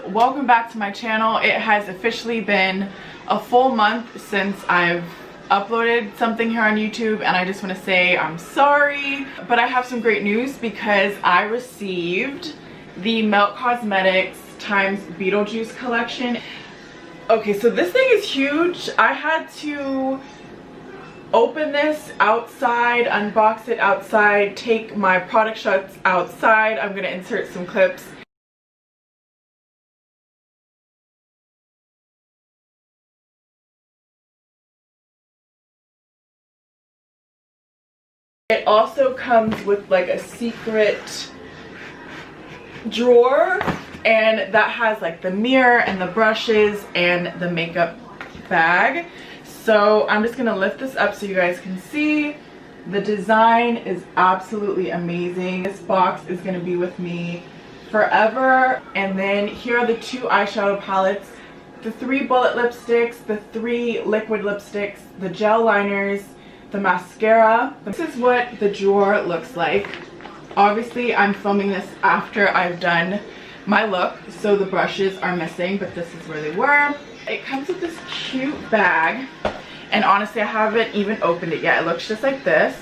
welcome back to my channel. It has officially been a full month since I've uploaded something here on YouTube, and I just want to say I'm sorry, but I have some great news because I received the Melt Cosmetics times Beetlejuice collection. Okay, so this thing is huge. I had to open this outside, unbox it outside, take my product shots outside. I'm gonna insert some clips. It also comes with like a secret drawer, and that has like the mirror and the brushes and the makeup bag. So I'm just gonna lift this up so you guys can see. The design is absolutely amazing. This box is gonna be with me forever. And then here are the 2 eyeshadow palettes, the 3 bullet lipsticks, the 3 liquid lipsticks, the gel liners, the mascara. This is what the drawer looks like. Obviously I'm filming this after I've done my look, so the brushes are missing, but this is where they were. It comes with this cute bag, and honestly I haven't even opened it yet. It looks just like this.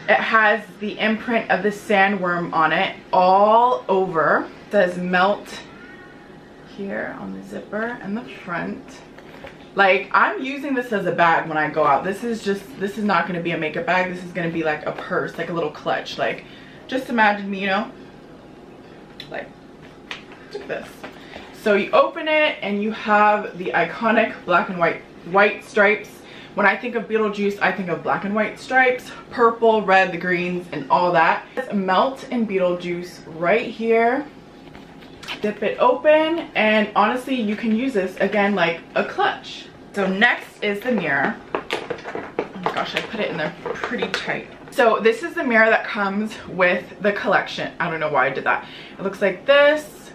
It has the imprint of the sandworm on it all over. It says Melt here on the zipper and the front. Like, I'm using this as a bag when I go out. This is not going to be a makeup bag. This is going to be like a purse, like a little clutch. Like, just imagine me, you know, like, look at this. So you open it and you have the iconic black and white stripes. When I think of Beetlejuice, I think of black and white stripes, purple, red, the greens, and all that. It's Melt in Beetlejuice right here. Dip it open, and honestly you can use this again like a clutch. So next is the mirror. Oh my gosh, I put it in there pretty tight. So this is the mirror that comes with the collection. I don't know why I did that. It looks like this,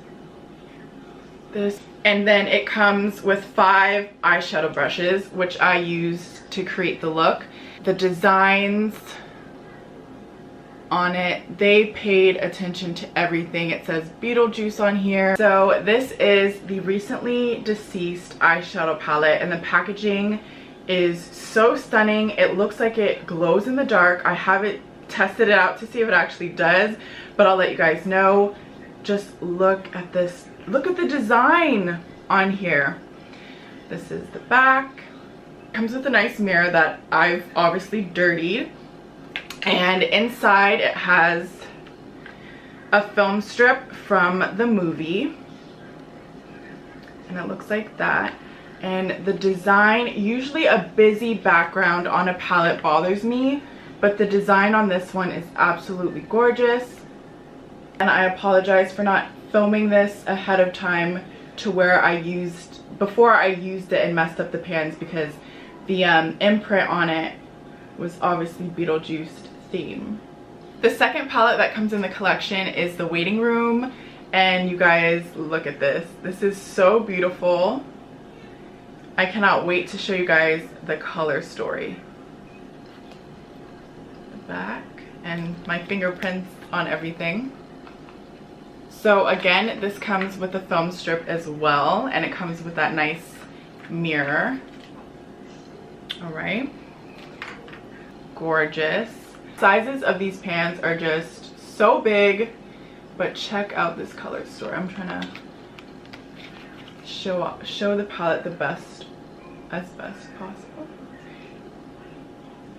and then it comes with 5 eyeshadow brushes, which I used to create the look. The designs on it, they paid attention to everything. It says Beetlejuice on here. So this is the recently deceased eyeshadow palette, and the packaging is so stunning. It looks like it glows in the dark. I haven't tested it out to see if it actually does, but I'll let you guys know. Just look at this. Look at the design on here. This is the back. It comes with a nice mirror that I've obviously dirtied. And inside it has a film strip from the movie, and it looks like that. And the design, usually a busy background on a palette bothers me, but the design on this one is absolutely gorgeous. And I apologize for not filming this ahead of time to where before I used it and messed up the pans, because the imprint on it was obviously Beetlejuice theme. The second palette that comes in the collection is the Waiting Room, and you guys, look at this. This is so beautiful. I cannot wait to show you guys the color story. The back and my fingerprints on everything. So again, this comes with a film strip as well, and it comes with that nice mirror. All right, gorgeous. Sizes of these pans are just so big, but check out this color story. I'm trying to show the palette as best possible.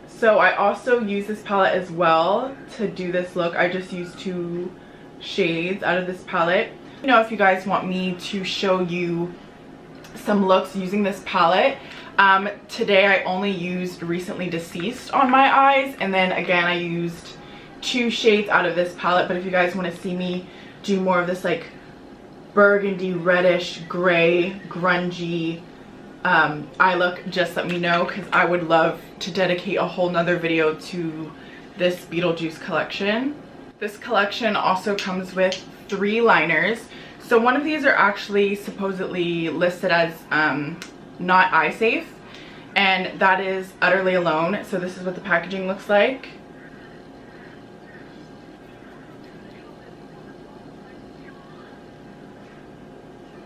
So I also use this palette as well to do this look. I just used 2 shades out of this palette. You know, if you guys want me to show you some looks using this palette, today I only used Recently Deceased on my eyes, and then again I used 2 shades out of this palette. But if you guys want to see me do more of this like burgundy, reddish, gray, grungy eye look, just let me know, because I would love to dedicate a whole nother video to this Beetlejuice collection. This collection also comes with 3 liners. So one of these are actually supposedly listed as not eye safe, and that is Utterly Alone. So this is what the packaging looks like.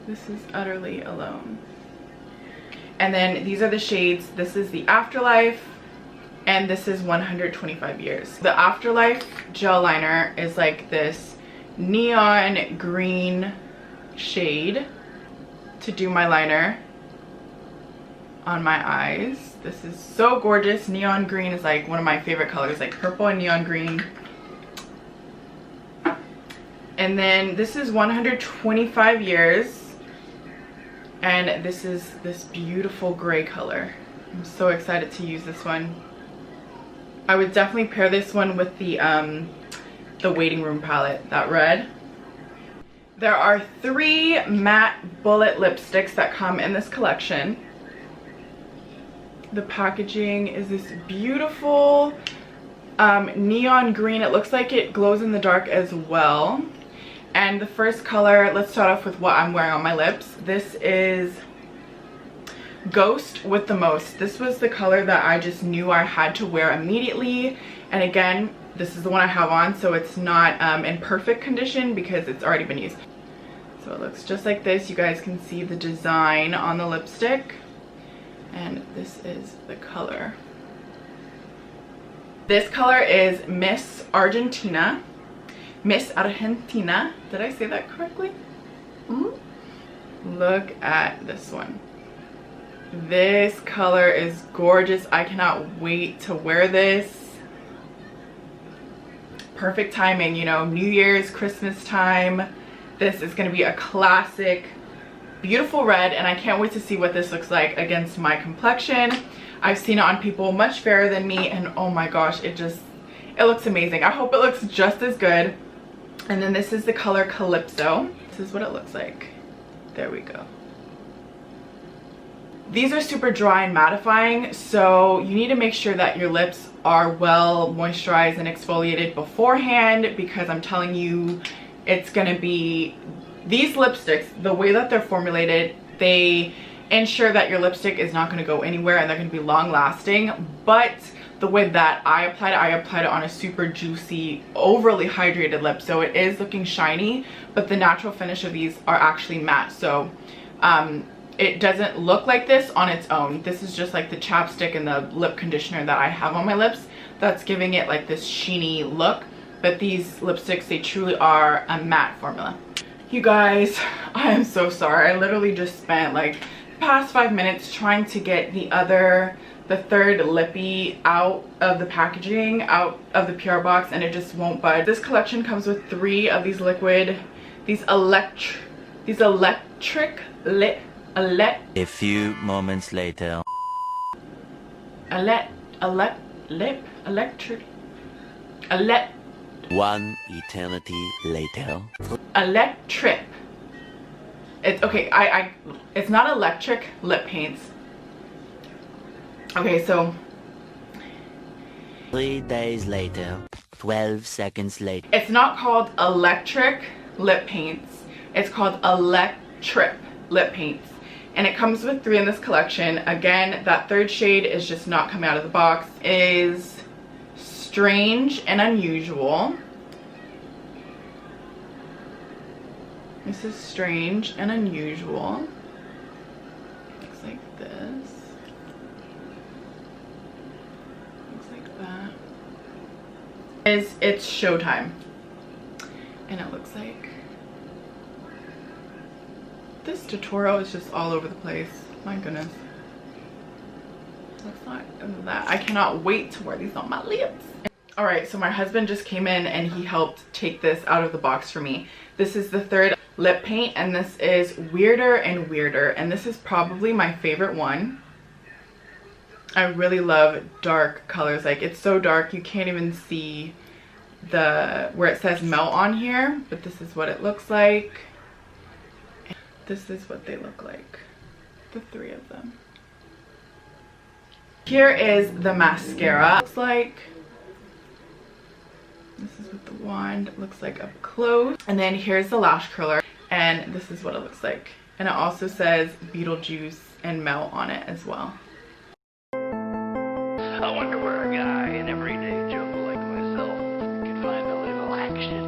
This is Utterly Alone. And then these are the shades. This is the Afterlife, and this is 125 Years. The Afterlife gel liner is like this neon green shade to do my liner on my eyes. This is so gorgeous. Neon green is like one of my favorite colors, like purple and neon green. And then this is 125 Years. And this is this beautiful gray color. I'm so excited to use this one. I would definitely pair this one with the Waiting Room palette, that red. There are 3 matte bullet lipsticks that come in this collection. The packaging is this beautiful neon green. It looks like it glows in the dark as well. And the first color, let's start off with what I'm wearing on my lips. This is Ghost with the Most. This was the color that I just knew I had to wear immediately. And again, this is the one I have on, so it's not in perfect condition because it's already been used. So it looks just like this. You guys can see the design on the lipstick. And this is the color. This color is Miss Argentina. Miss Argentina. Did I say that correctly? Look at this one. This color is gorgeous. I cannot wait to wear this. Perfect timing, you know, New Year's, Christmas time. This is going to be a classic, beautiful red, and I can't wait to see what this looks like against my complexion. I've seen it on people much fairer than me, and oh my gosh, it looks amazing. I hope it looks just as good. And then this is the color Calypso. This is what it looks like. There we go. These are super dry and mattifying, so you need to make sure that your lips are well moisturized and exfoliated beforehand, because I'm telling you, it's gonna be, these lipsticks, the way that they're formulated, they ensure that your lipstick is not gonna go anywhere and they're gonna be long lasting. But the way that I applied it on a super juicy, overly hydrated lip, so it is looking shiny, but the natural finish of these are actually matte. So it doesn't look like this on its own. This is just like the chapstick and the lip conditioner that I have on my lips that's giving it like this sheeny look. But these lipsticks, they truly are a matte formula. You guys, I am so sorry. I literally just spent like the past 5 minutes trying to get the third lippy out of the packaging, out of the PR box, and it just won't budge. This collection comes with 3 of these electric lip. A few moments later. One eternity later. Electric. It's okay. It's not electric lip paints. Okay, so 3 days later. 12 seconds later. it's not called electric lip paints. It's called electric lip paints. And it comes with 3 in this collection. Again, that third shade is just not coming out of the box. It is Strange and Unusual. This is Strange and Unusual. Looks like this. Looks like that. It's Showtime. And it looks like this tutorial is just all over the place. My goodness. Looks like that. I cannot wait to wear these on my lips. Alright, so my husband just came in and he helped take this out of the box for me. This is the third lip paint, and this is Weirder and Weirder, and this is probably my favorite one. I really love dark colors. Like, it's so dark you can't even see where it says melt on here, but this is what it looks like. This is what they look like, the 3 of them. Here is the mascara. Looks like, this is what the wand looks like up close. And then here's the lash curler, and this is what it looks like. And it also says Beetlejuice and Melt on it as well. I wonder where a guy, an everyday Joe like myself, can find a little action.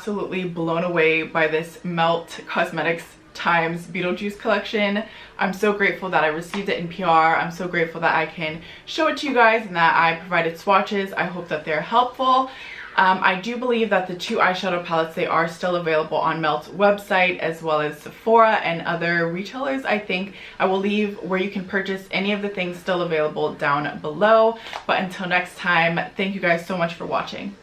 absolutely blown away by this Melt Cosmetics times Beetlejuice collection. I'm so grateful that I received it in PR. I'm so grateful that I can show it to you guys and that I provided swatches. I hope that they're helpful. I do believe that the two eyeshadow palettes, they are still available on Melt's website as well as Sephora and other retailers. I think I will leave where you can purchase any of the things still available down below. But until next time, thank you guys so much for watching.